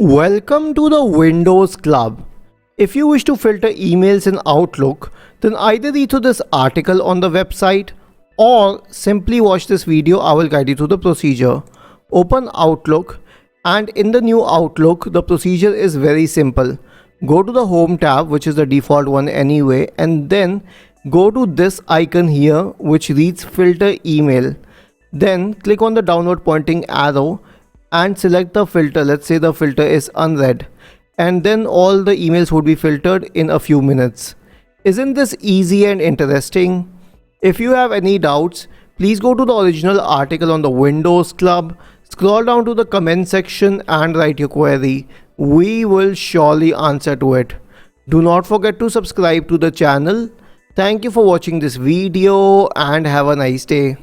Welcome to the Windows Club. If you wish to filter emails in Outlook, then either read through this article on the website or simply watch this video. I will guide you through the procedure. Open Outlook, and in the new Outlook, the procedure is very simple. Go to the Home tab, which is the default one anyway, and then go to this icon here which reads Filter Email. Then click on the downward pointing arrow and select the filter. Let's say the filter is unread, and then all the emails would be filtered in a few minutes. Isn't this easy and interesting? If you have any doubts, please go to the original article on the Windows Club, scroll down to the comment section and write your query. We will surely answer to it. Do not forget to subscribe to the channel. Thank you for watching this video and have a nice day.